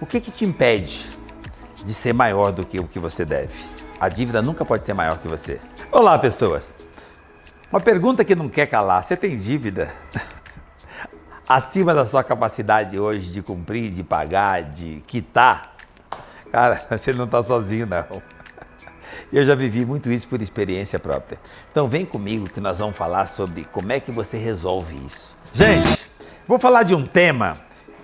O que te impede de ser maior do que o que você deve? A dívida nunca pode ser maior que você. Olá, pessoas. Uma pergunta que não quer calar. Você tem dívida acima da sua capacidade hoje de cumprir, de pagar, de quitar? Cara, você não está sozinho, não. Eu já vivi muito isso por experiência própria. Então vem comigo que nós vamos falar sobre como é que você resolve isso. Gente, vou falar de um tema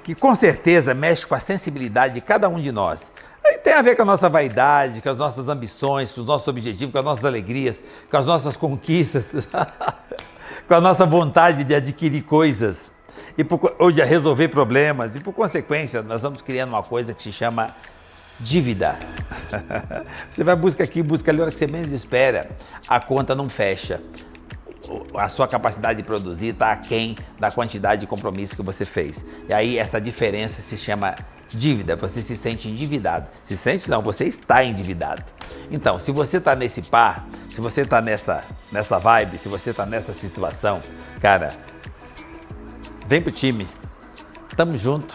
que com certeza mexe com a sensibilidade de cada um de nós. Aí tem a ver com a nossa vaidade, com as nossas ambições, com os nossos objetivos, com as nossas alegrias, com as nossas conquistas, com a nossa vontade de adquirir coisas ou de resolver problemas. E por consequência, nós vamos criando uma coisa que se chama dívida. Você vai buscar aqui, busca ali, a hora que você menos espera, a conta não fecha. A sua capacidade de produzir está aquém da quantidade de compromisso que você fez. E aí essa diferença se chama dívida. Você se sente endividado. Se sente não, você está endividado. Então, se você está nesse par, se você está nessa vibe, se você está nessa situação, cara, vem pro time. Tamo junto.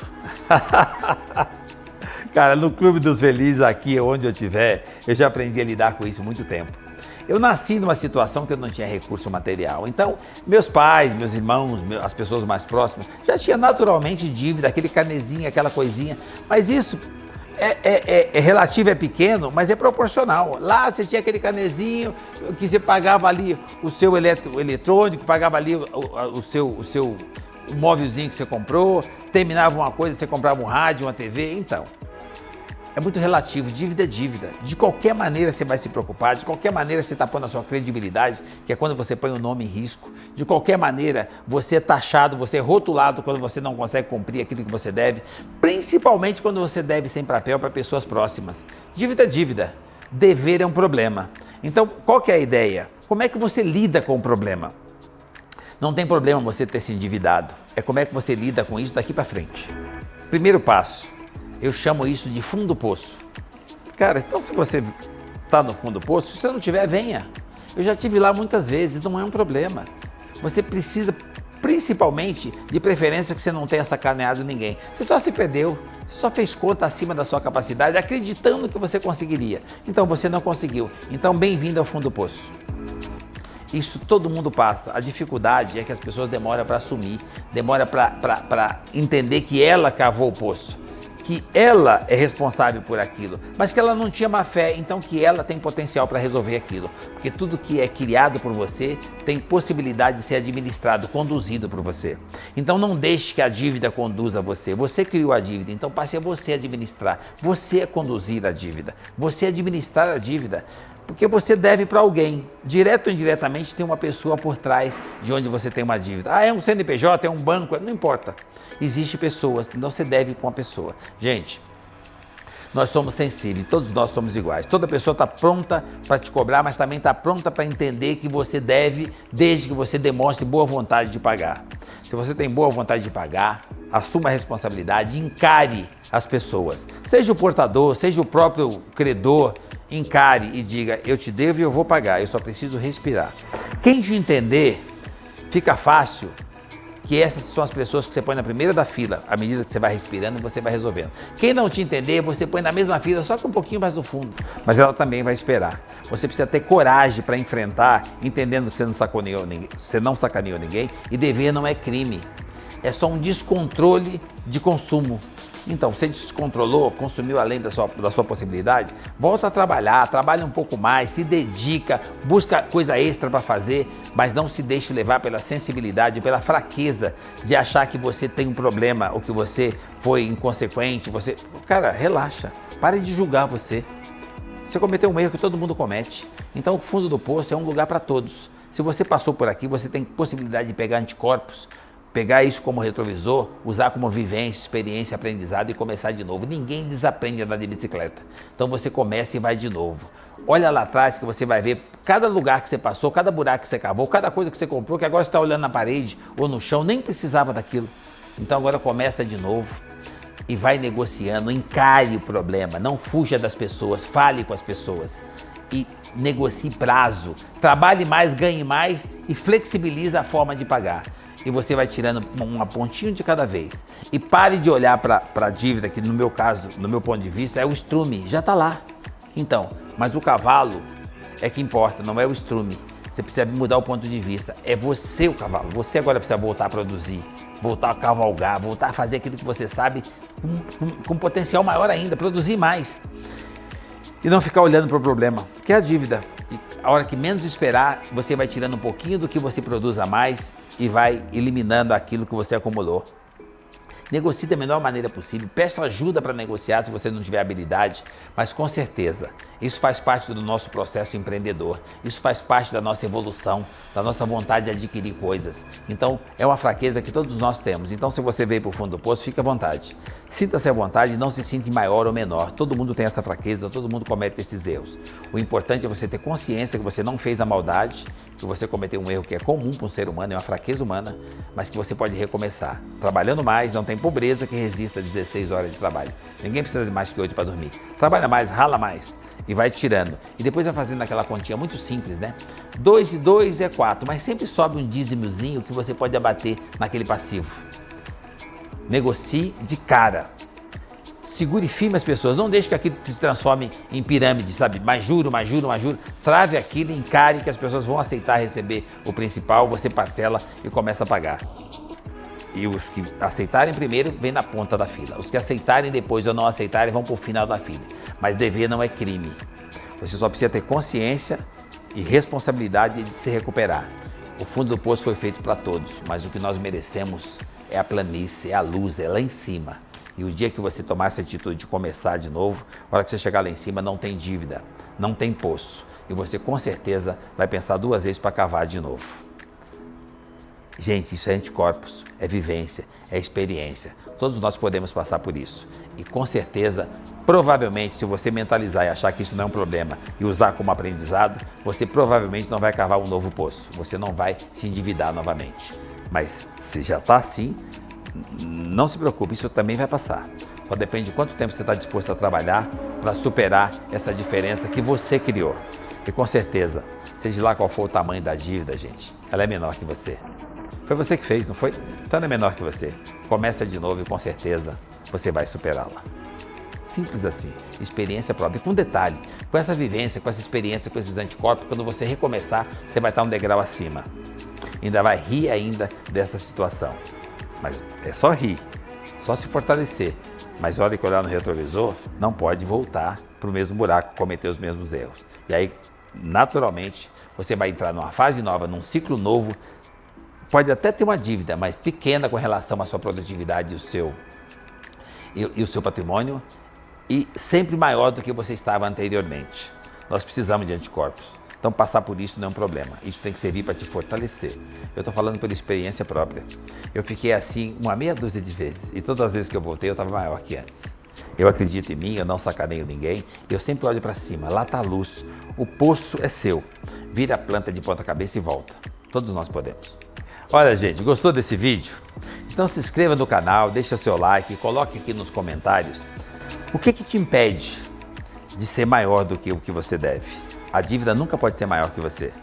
Cara, no Clube dos Felizes, aqui onde eu estiver, eu já aprendi a lidar com isso há muito tempo. Eu nasci numa situação que eu não tinha recurso material. Então, meus pais, meus irmãos, as pessoas mais próximas, já tinham naturalmente dívida, aquele canezinho, aquela coisinha. Mas isso é relativo, é pequeno, mas é proporcional. Lá você tinha aquele canezinho que você pagava ali o seu eletrônico, pagava ali o seu móvelzinho que você comprou, terminava uma coisa, você comprava um rádio, uma TV, então. É muito relativo, dívida é dívida. De qualquer maneira você vai se preocupar, de qualquer maneira você está pondo a sua credibilidade, que é quando você põe o nome em risco. De qualquer maneira você é taxado, você é rotulado quando você não consegue cumprir aquilo que você deve, principalmente quando você deve sem papel para pessoas próximas. Dívida é dívida, dever é um problema. Então, qual que é a ideia? Como é que você lida com o problema? Não tem problema você ter se endividado, é como é que você lida com isso daqui para frente. Primeiro passo. Eu chamo isso de fundo do poço. Cara, então se você está no fundo do poço, se você não tiver, venha. Eu já estive lá muitas vezes, não é um problema. Você precisa, principalmente, de preferência que você não tenha sacaneado ninguém. Você só se perdeu, você só fez conta acima da sua capacidade, acreditando que você conseguiria. Então você não conseguiu. Então bem-vindo ao fundo do poço. Isso todo mundo passa. A dificuldade é que as pessoas demoram para assumir, demoram para entender que ela cavou o poço. Que ela é responsável por aquilo, mas que ela não tinha má fé, então que ela tem potencial para resolver aquilo. Porque tudo que é criado por você tem possibilidade de ser administrado, conduzido por você. Então não deixe que a dívida conduza você. Você criou a dívida, então passe a você administrar. Você a conduzir a dívida. Você administrar a dívida. Porque você deve para alguém, direto ou indiretamente tem uma pessoa por trás de onde você tem uma dívida. Ah, é um CNPJ, é um banco, não importa. Existem pessoas, então você deve para uma pessoa. Gente, nós somos sensíveis, todos nós somos iguais. Toda pessoa está pronta para te cobrar, mas também está pronta para entender que você deve, desde que você demonstre boa vontade de pagar. Se você tem boa vontade de pagar, assuma a responsabilidade, encare as pessoas. Seja o portador, seja o próprio credor, encare e diga, eu te devo e eu vou pagar, eu só preciso respirar. Quem te entender, fica fácil, que essas são as pessoas que você põe na primeira da fila, à medida que você vai respirando, você vai resolvendo. Quem não te entender, você põe na mesma fila, só que um pouquinho mais no fundo, mas ela também vai esperar. Você precisa ter coragem para enfrentar, entendendo que você não sacaneou ninguém, e dever não é crime, é só um descontrole de consumo. Então, você descontrolou, consumiu além da sua possibilidade, volta a trabalhar, trabalha um pouco mais, se dedica, busca coisa extra para fazer, mas não se deixe levar pela sensibilidade, pela fraqueza de achar que você tem um problema ou que você foi inconsequente. Cara, relaxa, pare de julgar você. Você cometeu um erro que todo mundo comete, então o fundo do poço é um lugar para todos. Se você passou por aqui, você tem possibilidade de pegar anticorpos, pegar isso como retrovisor, usar como vivência, experiência, aprendizado e começar de novo. Ninguém desaprende a andar de bicicleta. Então você começa e vai de novo. Olha lá atrás que você vai ver cada lugar que você passou, cada buraco que você cavou, cada coisa que você comprou, que agora você está olhando na parede ou no chão, nem precisava daquilo. Então agora começa de novo e vai negociando, encare o problema, não fuja das pessoas, fale com as pessoas e negocie prazo. Trabalhe mais, ganhe mais e flexibilize a forma de pagar. e você vai tirando uma pontinha de cada vez. E pare de olhar para a dívida, que no meu caso, no meu ponto de vista, é o estrume, já está lá. Então, mas o cavalo é que importa, não é o estrume. Você precisa mudar o ponto de vista. É você o cavalo. Você agora precisa voltar a produzir, voltar a cavalgar, voltar a fazer aquilo que você sabe com potencial maior ainda, produzir mais. E não ficar olhando para o problema, que é a dívida. E a hora que menos esperar, você vai tirando um pouquinho do que você produz a mais e vai eliminando aquilo que você acumulou. Negocie da melhor maneira possível, peça ajuda para negociar se você não tiver habilidade, mas com certeza, isso faz parte do nosso processo empreendedor, isso faz parte da nossa evolução, da nossa vontade de adquirir coisas. Então, é uma fraqueza que todos nós temos. Então, se você veio para o fundo do poço, fique à vontade. Sinta-se à vontade e não se sinta maior ou menor. Todo mundo tem essa fraqueza, todo mundo comete esses erros. O importante é você ter consciência que você não fez a maldade, que você cometeu um erro que é comum para um ser humano, é uma fraqueza humana, mas que você pode recomeçar. Trabalhando mais, não tem pobreza que resista a 16 horas de trabalho. Ninguém precisa de mais que 8 para dormir. Trabalha mais, rala mais e vai tirando. E depois vai fazendo aquela continha muito simples, né? 2 e 2 é 4, mas sempre sobe um dízimozinho que você pode abater naquele passivo. Negocie de cara. Segure firme as pessoas, não deixe que aquilo se transforme em pirâmide, sabe? Mais juro, mais juro, mais juro. Trave aquilo, encare que as pessoas vão aceitar receber o principal, você parcela e começa a pagar. E os que aceitarem primeiro, vêm na ponta da fila. Os que aceitarem depois ou não aceitarem, vão para o final da fila. Mas dever não é crime. Você só precisa ter consciência e responsabilidade de se recuperar. O fundo do poço foi feito para todos, mas o que nós merecemos é a planície, é a luz, é lá em cima. E o dia que você tomar essa atitude de começar de novo, a hora que você chegar lá em cima, não tem dívida, não tem poço. E você com certeza vai pensar 2 vezes para cavar de novo. Gente, isso é anticorpos, é vivência, é experiência. Todos nós podemos passar por isso. E com certeza, provavelmente, se você mentalizar e achar que isso não é um problema e usar como aprendizado, você provavelmente não vai cavar um novo poço. Você não vai se endividar novamente. Mas se já está assim, não se preocupe, isso também vai passar. Só depende de quanto tempo você está disposto a trabalhar para superar essa diferença que você criou. E com certeza, seja lá qual for o tamanho da dívida, gente, ela é menor que você. Foi você que fez, não foi? Então ela é menor que você. Começa de novo e com certeza você vai superá-la. Simples assim, experiência própria. E com detalhe, com essa vivência, com essa experiência, com esses anticorpos, quando você recomeçar, você vai estar um degrau acima. Ainda vai rir ainda dessa situação. Mas é só rir, só se fortalecer. Mas na hora que olhar no retrovisor, não pode voltar para o mesmo buraco, cometer os mesmos erros. E aí, naturalmente, você vai entrar numa fase nova, num ciclo novo. Pode até ter uma dívida, mas pequena com relação à sua produtividade e o seu patrimônio, e sempre maior do que você estava anteriormente. Nós precisamos de anticorpos. Então passar por isso não é um problema, isso tem que servir para te fortalecer. Eu estou falando pela experiência própria. Eu fiquei assim uma meia dúzia de vezes e todas as vezes que eu voltei eu estava maior que antes. Eu acredito em mim, eu não sacaneio ninguém, eu sempre olho para cima, lá está a luz, o poço é seu. Vira a planta de ponta cabeça e volta. Todos nós podemos. Olha gente, gostou desse vídeo? Então se inscreva no canal, deixa seu like, coloque aqui nos comentários o que te impede de ser maior do que o que você deve. A dívida nunca pode ser maior que você.